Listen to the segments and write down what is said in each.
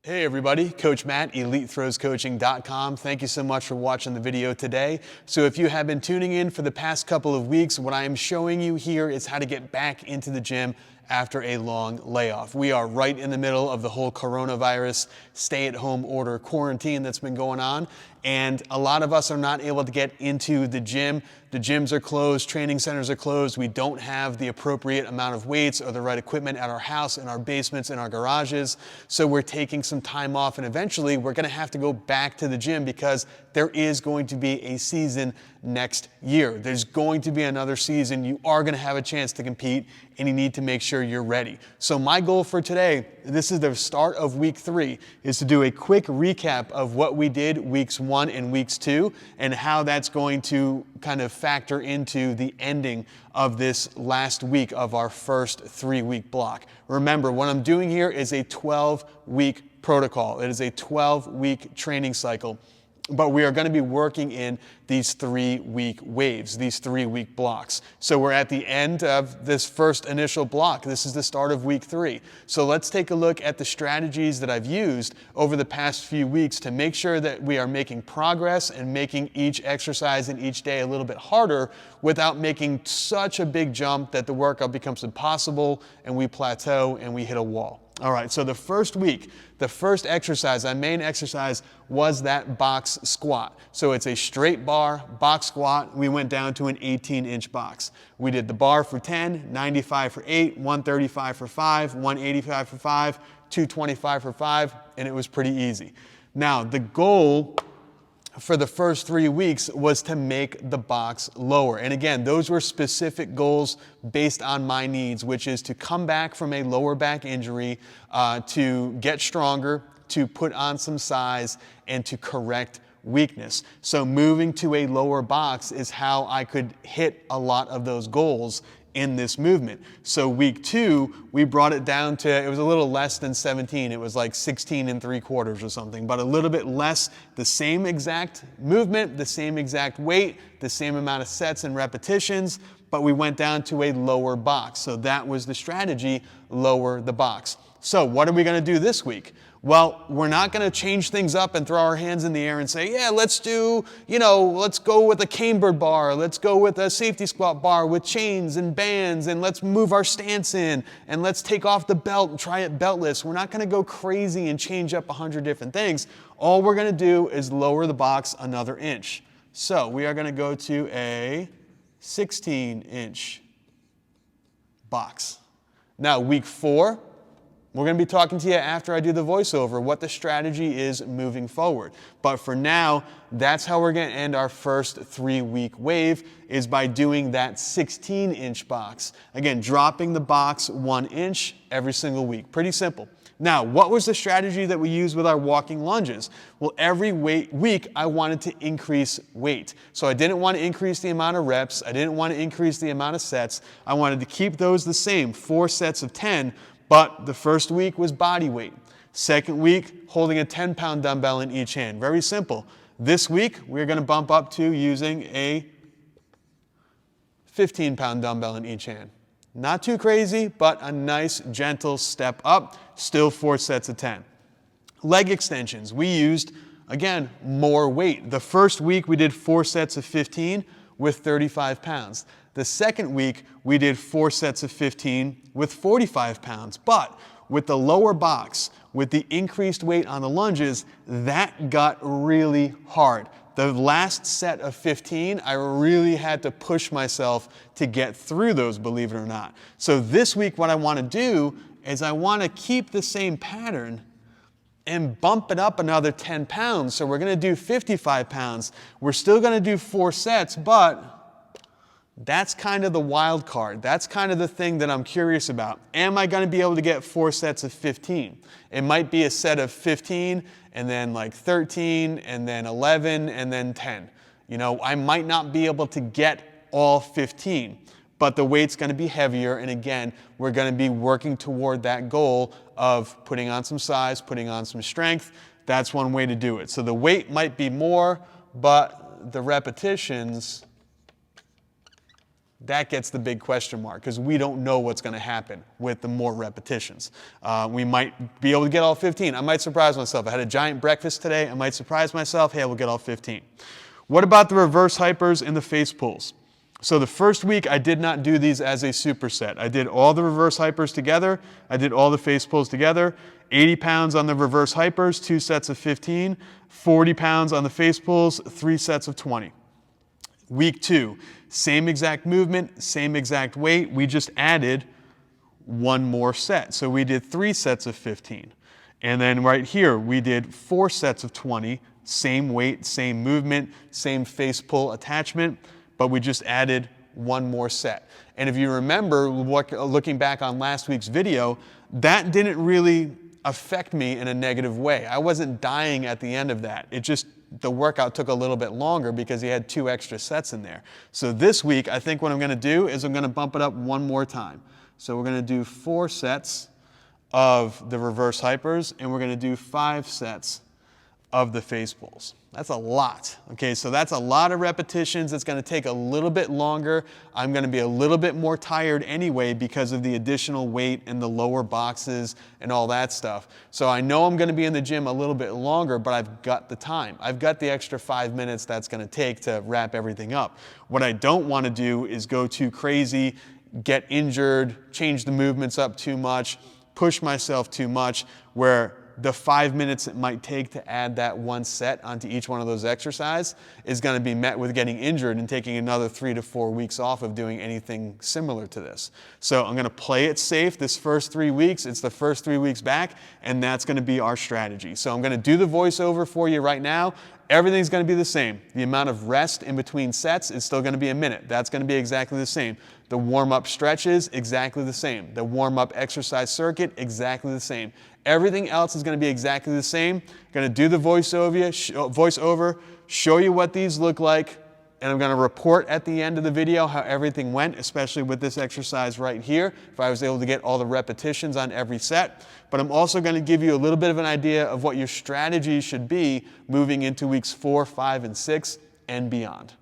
Hey everybody, Coach Matt, EliteThrowsCoaching.com. Thank you so much for watching the video today. So if you have been tuning in for the past couple of weeks, what I am showing you here is how to get back into the gym after a long layoff. We are right in the middle of the whole coronavirus stay-at-home order quarantine that's been going on, and a lot of us are not able to get into the gym. The gyms are closed, training centers are closed. We don't have the appropriate amount of weights or the right equipment at our house, in our basements, in our garages. So we're taking some time off, and eventually we're gonna have to go back to the gym because there is going to be a season next year. There's going to be another season. You are gonna have a chance to compete, and you need to make sure you're ready. So my goal for today, this is the start of week 3, is to do a quick recap of what we did weeks 1 and weeks 2 and how that's going to kind of factor into the ending of this last week of our first 3-week block. Remember, what I'm doing here is a 12-week protocol. It is a 12-week training cycle. But we are going to be working in these 3-week waves, these 3-week blocks. So we're at the end of this first initial block. This is the start of week 3. So let's take a look at the strategies that I've used over the past few weeks to make sure that we are making progress and making each exercise and each day a little bit harder without making such a big jump that the workout becomes impossible and we plateau and we hit a wall. All right, so the first week, the first exercise, our main exercise, was that box squat. So it's a straight bar, box squat. We went down to an 18-inch box. We did the bar for 10, 95 for 8, 135 for 5, 185 for 5, 225 for 5, and it was pretty easy. Now, the goal for the first 3 weeks was to make the box lower. And again, those were specific goals based on my needs, which is to come back from a lower back injury, to get stronger, to put on some size, and to correct weakness. So moving to a lower box is how I could hit a lot of those goals in this movement. So week 2, we brought it down to, it was a little less than 17. It was like 16 3/4 or something, but a little bit less, the same exact movement, the same exact weight, the same amount of sets and repetitions, but we went down to a lower box. So that was the strategy, lower the box. So what are we gonna do this week? Well, we're not going to change things up and throw our hands in the air and say, yeah, let's do, let's go with a cambered bar. Let's go with a safety squat bar with chains and bands, and let's move our stance in, and let's take off the belt and try it beltless. We're not going to go crazy and change up 100 different things. All we're going to do is lower the box another inch. So we are going to go to a 16-inch box. Now, week 4, we're going to be talking to you after I do the voiceover what the strategy is moving forward. But for now, that's how we're going to end our first 3-week wave, is by doing that 16-inch box. Again, dropping the box 1 inch every single week. Pretty simple. Now, what was the strategy that we used with our walking lunges? Well, every week I wanted to increase weight. So I didn't want to increase the amount of reps. I didn't want to increase the amount of sets. I wanted to keep those the same, 4 sets of 10. But the first week was body weight. Second week, holding a 10-pound dumbbell in each hand. Very simple. This week, we're going to bump up to using a 15-pound dumbbell in each hand. Not too crazy, but a nice, gentle step up. Still 4 sets of 10. Leg extensions. We used, again, more weight. The first week, we did 4 sets of 15 with 35 pounds. The second week, we did 4 sets of 15 with 45 pounds. But with the lower box, with the increased weight on the lunges, that got really hard. The last set of 15, I really had to push myself to get through those, believe it or not. So this week, what I want to do is I want to keep the same pattern and bump it up another 10 pounds. So we're going to do 55 pounds. We're still going to do 4 sets, but that's kind of the wild card. That's kind of the thing that I'm curious about. Am I going to be able to get 4 sets of 15? It might be a set of 15 and then like 13 and then 11 and then 10. I might not be able to get all 15, but the weight's going to be heavier. And again, we're going to be working toward that goal of putting on some size, putting on some strength. That's one way to do it. So the weight might be more, but the repetitions That gets the big question mark because we don't know what's going to happen with the more repetitions. We might be able to get all 15. I might surprise myself. I had a giant breakfast today. I might surprise myself. Hey, I will get all 15. What about the reverse hypers and the face pulls? So the first week, I did not do these as a superset. I did all the reverse hypers together. I did all the face pulls together. 80 pounds on the reverse hypers, 2 sets of 15. 40 pounds on the face pulls, 3 sets of 20. Week 2, same exact movement, same exact weight. We just added one more set. So we did 3 sets of 15. And then right here, we did 4 sets of 20, same weight, same movement, same face pull attachment, but we just added one more set. And if you remember, looking back on last week's video, that didn't really affect me in a negative way. I wasn't dying at the end of that. It just, the workout took a little bit longer because he had 2 extra sets in there. So this week, I think what I'm gonna do is I'm gonna bump it up one more time. So we're gonna do 4 sets of the reverse hypers, and we're gonna do 5 sets of the face pulls. That's a lot, okay? So that's a lot of repetitions. It's gonna take a little bit longer. I'm gonna be a little bit more tired anyway because of the additional weight in the lower boxes and all that stuff. So I know I'm gonna be in the gym a little bit longer, but I've got the time. I've got the extra 5 minutes that's gonna take to wrap everything up. What I don't wanna do is go too crazy, get injured, change the movements up too much, push myself too much, where the 5 minutes it might take to add that one set onto each one of those exercises is going to be met with getting injured and taking another 3 to 4 weeks off of doing anything similar to this. So I'm going to play it safe this first 3 weeks. It's the first 3 weeks back, and that's going to be our strategy. So I'm going to do the voiceover for you right now. Everything's going to be the same. The amount of rest in between sets is still going to be a minute. That's going to be exactly the same. The warm-up stretches, exactly the same. The warm-up exercise circuit, exactly the same. Everything else is going to be exactly the same. I'm going to do the voiceover, show you what these look like, and I'm going to report at the end of the video how everything went, especially with this exercise right here, if I was able to get all the repetitions on every set. But I'm also going to give you a little bit of an idea of what your strategy should be moving into weeks 4, 5, and 6 and beyond.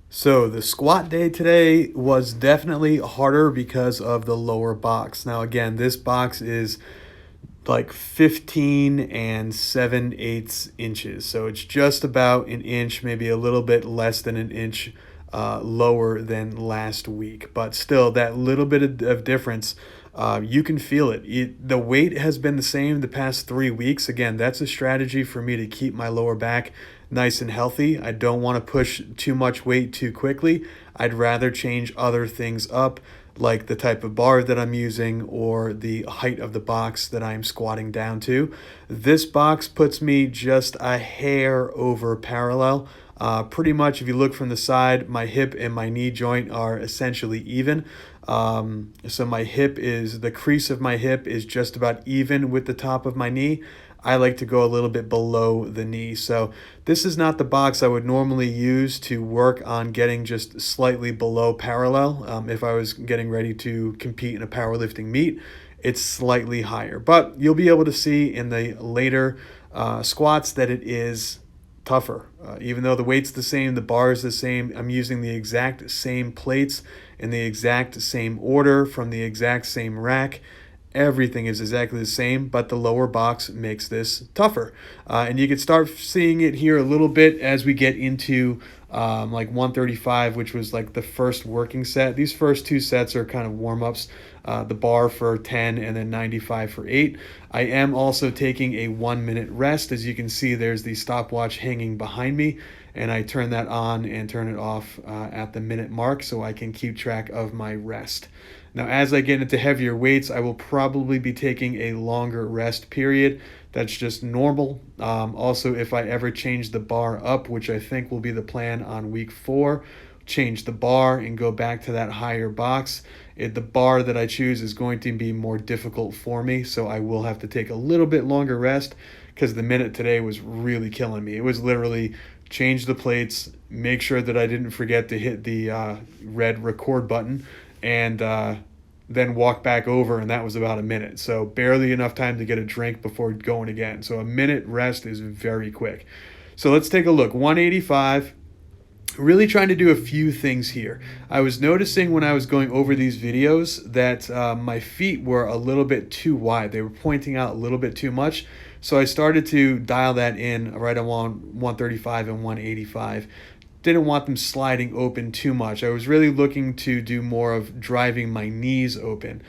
So the squat day today was definitely harder because of the lower box. Now again, this box is like 15 and 7/8 inches. So it's just about an inch, maybe a little bit less than an inch lower than last week. But still, that little bit of difference, you can feel it. The weight has been the same the past 3 weeks. Again, that's a strategy for me to keep my lower back nice and healthy. I don't want to push too much weight too quickly. I'd rather change other things up, like the type of bar that I'm using or the height of the box that I'm squatting down to. This box puts me just a hair over parallel. Pretty much if you look from the side, my hip and my knee joint are essentially even. So my hip is, the crease of my hip is just about even with the top of my knee. I like to go a little bit below the knee. So this is not the box I would normally use to work on getting just slightly below parallel. If I was getting ready to compete in a powerlifting meet, it's slightly higher. But you'll be able to see in the later squats that it is tougher. Even though the weight's the same, the bar is the same, I'm using the exact same plates in the exact same order from the exact same rack. Everything is exactly the same, but the lower box makes this tougher. And you can start seeing it here a little bit as we get into like 135, which was like the first working set. These first 2 sets are kind of warm-ups, the bar for 10 and then 95 for 8. I am also taking a 1-minute rest. As you can see, there's the stopwatch hanging behind me, and I turn that on and turn it off at the minute mark so I can keep track of my rest. Now, as I get into heavier weights, I will probably be taking a longer rest period. That's just normal. Also, if I ever change the bar up, which I think will be the plan on week 4, change the bar and go back to that higher box, the bar that I choose is going to be more difficult for me, so I will have to take a little bit longer rest because the minute today was really killing me. It was literally change the plates, make sure that I didn't forget to hit the red record button, and then walk back over, and that was about a minute. So barely enough time to get a drink before going again. So a minute rest is very quick. So let's take a look. 185, Really trying to do a few things here. I was noticing when I was going over these videos that my feet were a little bit too wide. They were pointing out a little bit too much. So I started to dial that in right around 135 and 185. Didn't want them sliding open too much. I was really looking to do more of driving my knees open,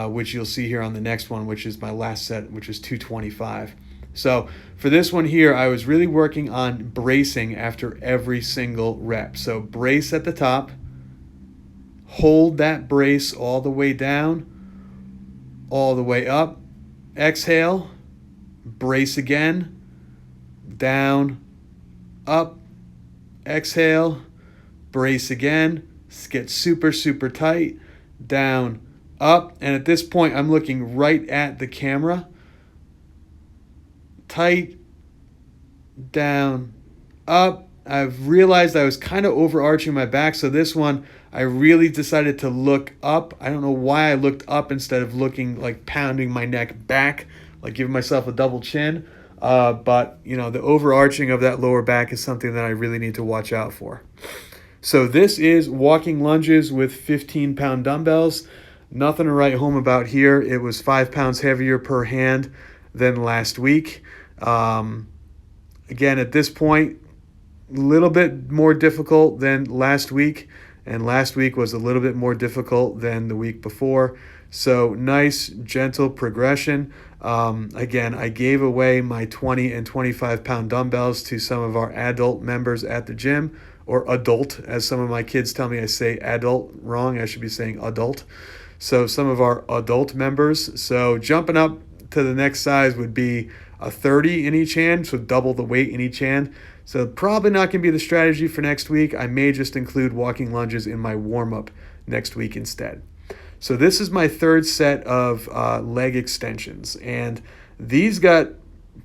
which you'll see here on the next one, which is my last set, which is 225. So for this one here, I was really working on bracing after every single rep. So brace at the top, hold that brace all the way down, all the way up, exhale, brace again, down, up, exhale, brace again, get super, super tight, down, up. And at this point, I'm looking right at the camera. Tight, down, up. I've realized I was kind of overarching my back, so this one I really decided to look up. I don't know why I looked up instead of looking like pounding my neck back, like giving myself a double chin. But you know, the overarching of that lower back is something that I really need to watch out for. So this is walking lunges with 15-pound dumbbells. Nothing to write home about here. It was 5 pounds heavier per hand than last week. Again, at this point, a little bit more difficult than last week, and last week was a little bit more difficult than the week before. So nice, gentle progression. Again, I gave away my 20 and 25-pound dumbbells to some of our adult members at the gym, or adult, as some of my kids tell me I say adult wrong. I should be saying adult. So some of our adult members. So jumping up to the next size would be a 30 in each hand, so double the weight in each hand. So probably not going to be the strategy for next week. I may just include walking lunges in my warm-up next week instead. So this is my third set of leg extensions, and these got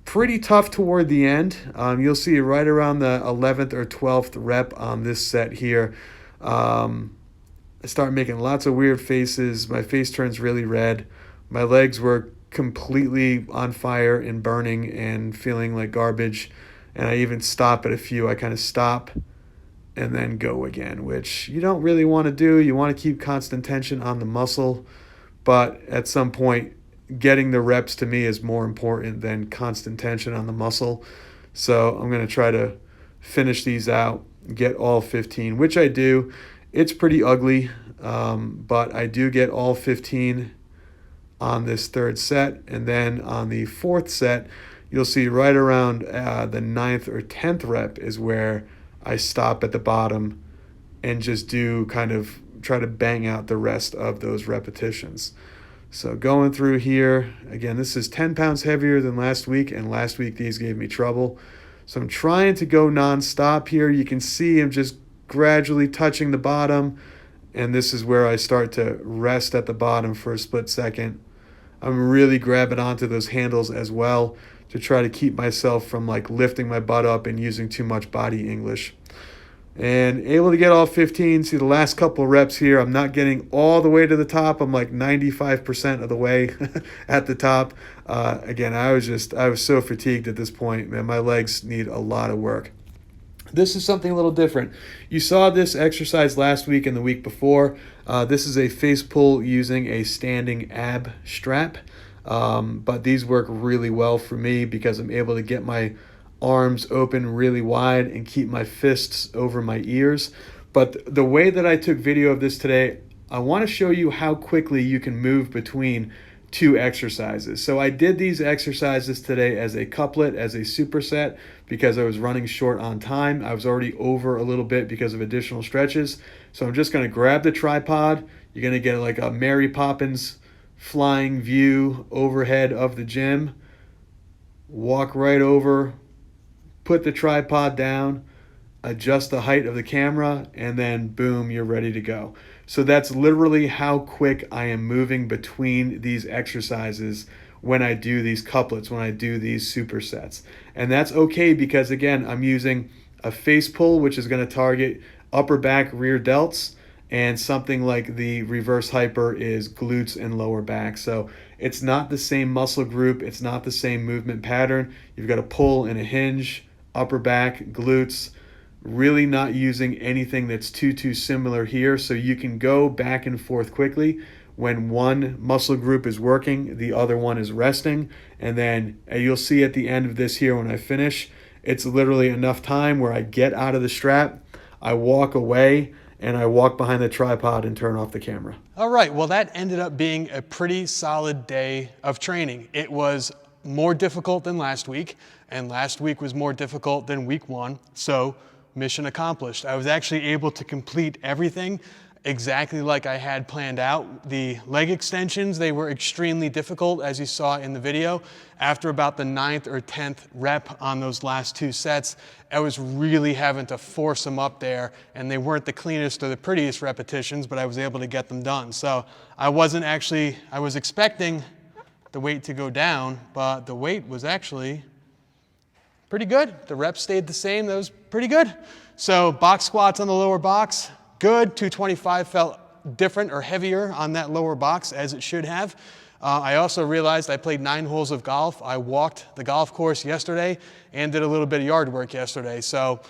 pretty tough toward the end. You'll see right around the 11th or 12th rep on this set here. I start making lots of weird faces. My face turns really red. My legs were completely on fire and burning and feeling like garbage. And I even stop at a few. I kind of stop and then go again, which you don't really want to do. You want to keep constant tension on the muscle, but at some point, getting the reps to me is more important than constant tension on the muscle. So I'm going to try to finish these out, get all 15, which I do. It's pretty ugly, but I do get all 15 on this third set. And then on the fourth set, you'll see right around the 9th or 10th rep is where I stop at the bottom and just do kind of try to bang out the rest of those repetitions. So going through here, again, this is 10 pounds heavier than last week, and last week these gave me trouble. So I'm trying to go non-stop here. You can see I'm just gradually touching the bottom, and this is where I start to rest at the bottom for a split second. I'm really grabbing onto those handles as well to try to keep myself from like lifting my butt up and using too much body English. And able to get all 15. See the last couple reps here, I'm not getting all the way to the top. I'm like 95% of the way at the top. Again, I was so fatigued at this point, man. My legs need a lot of work. This is something a little different. You saw this exercise last week and the week before. This is a face pull using a standing ab strap. But these work really well for me because I'm able to get my arms open really wide and keep my fists over my ears. But the way that I took video of this today, I want to show you how quickly you can move between two exercises. So I did these exercises today as a couplet, as a superset, because I was running short on time. I was already over a little bit because of additional stretches. So I'm just going to grab the tripod. You're going to get like a Mary Poppins flying view overhead of the gym. Walk right over, put the tripod down, adjust the height of the camera, and then boom, you're ready to go. So that's literally how quick I am moving between these exercises when I do these couplets, when I do these supersets. And that's okay because, again, I'm using a face pull, which is going to target upper back, rear delts, and something like the reverse hyper is glutes and lower back. So it's not the same muscle group. It's not the same movement pattern. You've got a pull and a hinge, upper back, glutes, Really not using anything that's too similar here, so you can go back and forth quickly. When one muscle group is working, the other one is resting, and then you'll see at the end of this here when I finish, it's literally enough time where I get out of the strap, I walk away, and I walk behind the tripod and turn off the camera. All right, well that ended up being a pretty solid day of training. It was more difficult than last week, and last week was more difficult than week 1, so mission accomplished. I was actually able to complete everything exactly like I had planned out. The leg extensions, they were extremely difficult, as you saw in the video. After about the 9th or 10th rep on those last 2 sets, I was really having to force them up there, and they weren't the cleanest or the prettiest repetitions, but I was able to get them done. So I was expecting the weight to go down, but the weight was actually pretty good. The reps stayed the same. That was pretty good. So box squats on the lower box, good. 225 felt different or heavier on that lower box, as it should have. I also realized I played 9 holes of golf. I walked the golf course yesterday and did a little bit of yard work yesterday. So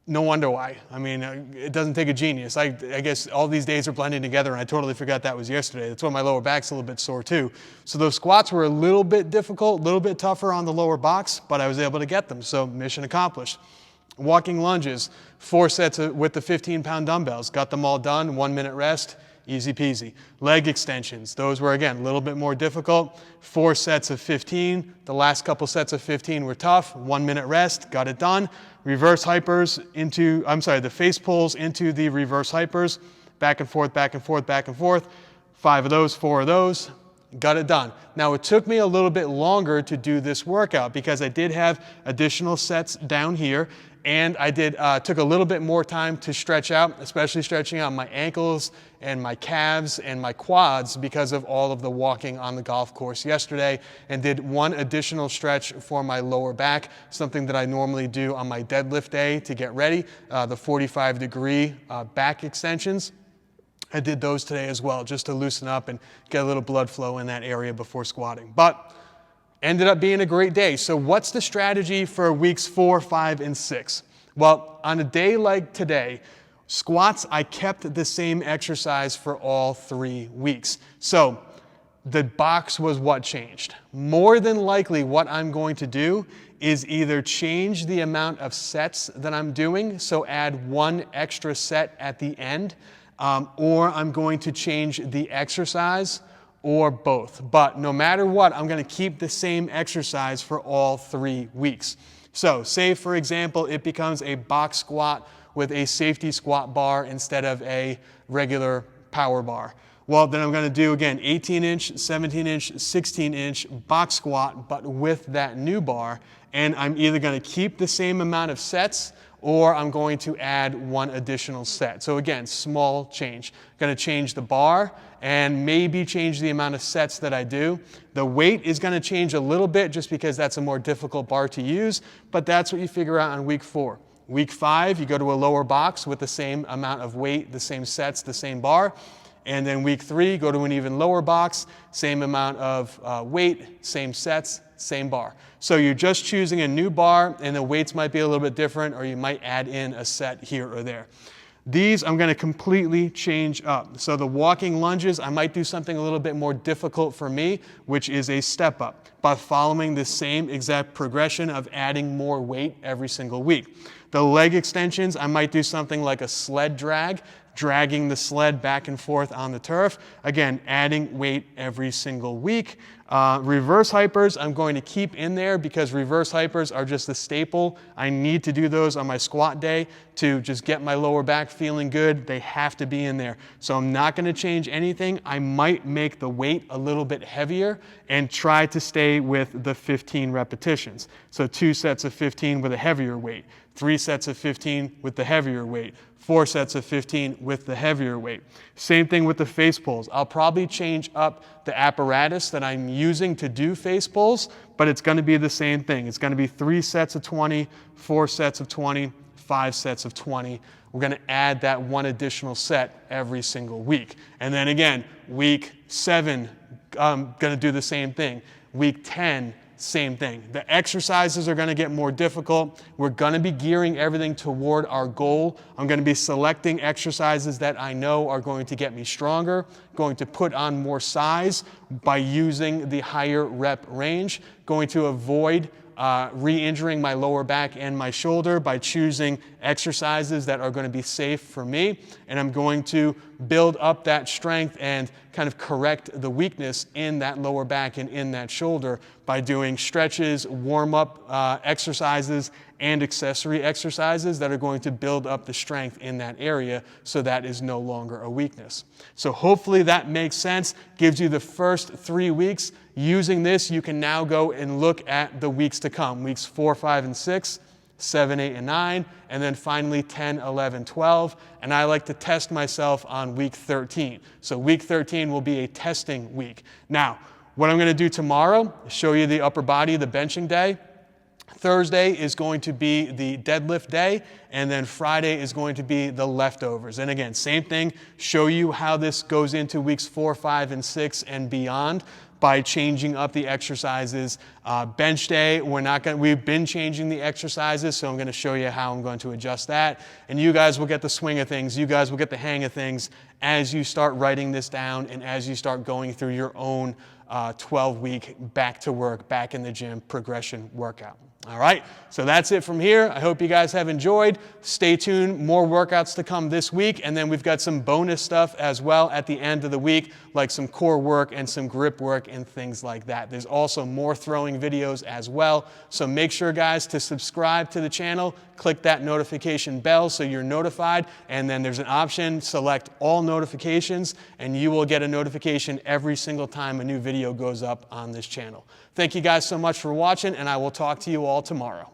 no wonder why. I mean, it doesn't take a genius. I guess all these days are blending together, and I totally forgot that was yesterday. That's why my lower back's a little bit sore too. So those squats were a little bit difficult, a little bit tougher on the lower box, but I was able to get them, so mission accomplished. Walking lunges, 4 sets with the 15-pound dumbbells. Got them all done, 1 minute rest, easy peasy. Leg extensions, those were, again, a little bit more difficult. 4 sets of 15. The last couple sets of 15 were tough. 1 minute rest, got it done. Reverse hypers the face pulls into the reverse hypers. Back and forth, back and forth, back and forth. 5 of those, 4 of those. Got it done. Now, it took me a little bit longer to do this workout because I did have additional sets down here, and I took a little bit more time to stretch out, especially stretching out my ankles and my calves and my quads because of all of the walking on the golf course yesterday, and did 1 additional stretch for my lower back, something that I normally do on my deadlift day to get ready, the 45-degree back extensions. I did those today as well, just to loosen up and get a little blood flow in that area before squatting. But ended up being a great day. So what's the strategy for weeks 4, 5, and 6? Well, on a day like today, squats, I kept the same exercise for all 3 weeks. So the box was what changed. More than likely, what I'm going to do is either change the amount of sets that I'm doing, so add 1 extra set at the end, or I'm going to change the exercise, or both. But no matter what, I'm going to keep the same exercise for all 3 weeks. So say, for example, it becomes a box squat with a safety squat bar instead of a regular power bar. Well, then I'm going to do, again, 18-inch, 17-inch, 16-inch box squat, but with that new bar. And I'm either going to keep the same amount of sets, or I'm going to add 1 additional set. So again, small change. Going to change the bar and maybe change the amount of sets that I do. The weight is going to change a little bit just because that's a more difficult bar to use, but that's what you figure out on week 4. Week 5, you go to a lower box with the same amount of weight, the same sets, the same bar. And then week 3, go to an even lower box, same amount of weight, same sets, same bar. So you're just choosing a new bar, and the weights might be a little bit different, or you might add in a set here or there. These I'm going to completely change up. So the walking lunges, I might do something a little bit more difficult for me, which is a step up, by following the same exact progression of adding more weight every single week. The leg extensions, I might do something like a sled drag, dragging the sled back and forth on the turf. Again, adding weight every single week. Reverse hypers, I'm going to keep in there because reverse hypers are just the staple. I need to do those on my squat day to just get my lower back feeling good. They have to be in there. So I'm not going to change anything. I might make the weight a little bit heavier and try to stay with the 15 repetitions. So 2 sets of 15 with a heavier weight, 3 sets of 15 with the heavier weight, 4 sets of 15 with the heavier weight. Same thing with the face pulls. I'll probably change up the apparatus that I'm using to do face pulls, but it's going to be the same thing. It's going to be 3 sets of 20, 4 sets of 20, 5 sets of 20. We're going to add that 1 additional set every single week. And then again, week 7, I'm going to do the same thing. Week 10, same thing. The exercises are gonna get more difficult. We're gonna be gearing everything toward our goal. I'm gonna be selecting exercises that I know are going to get me stronger, going to put on more size by using the higher rep range, going to avoid re-injuring my lower back and my shoulder by choosing exercises that are going to be safe for me. And I'm going to build up that strength and kind of correct the weakness in that lower back and in that shoulder by doing stretches, warm-up exercises, and accessory exercises that are going to build up the strength in that area so that is no longer a weakness. So hopefully that makes sense, gives you the first 3 weeks. Using this, you can now go and look at the weeks to come, weeks 4, 5, and 6, 7, 8, and 9, and then finally 10, 11, 12. And I like to test myself on week 13. So week 13 will be a testing week. Now, what I'm gonna do tomorrow is show you the upper body, the benching day. Thursday is going to be the deadlift day, and then Friday is going to be the leftovers. And again, same thing, show you how this goes into weeks 4, 5, and 6 and beyond by changing up the exercises. Bench day, we've been changing the exercises, so I'm gonna show you how I'm going to adjust that. And you guys will get the swing of things, you guys will get the hang of things as you start writing this down and as you start going through your own 12-week back to work, back in the gym progression workout. All right, so that's it from here. I hope you guys have enjoyed. Stay tuned, more workouts to come this week, and then we've got some bonus stuff as well at the end of the week, like some core work and some grip work and things like that. There's also more throwing videos as well, so make sure, guys, to subscribe to the channel, click that notification bell so you're notified, and then there's an option, select all notifications, and you will get a notification every single time a new video goes up on this channel. Thank you guys so much for watching, and I will talk to you all tomorrow.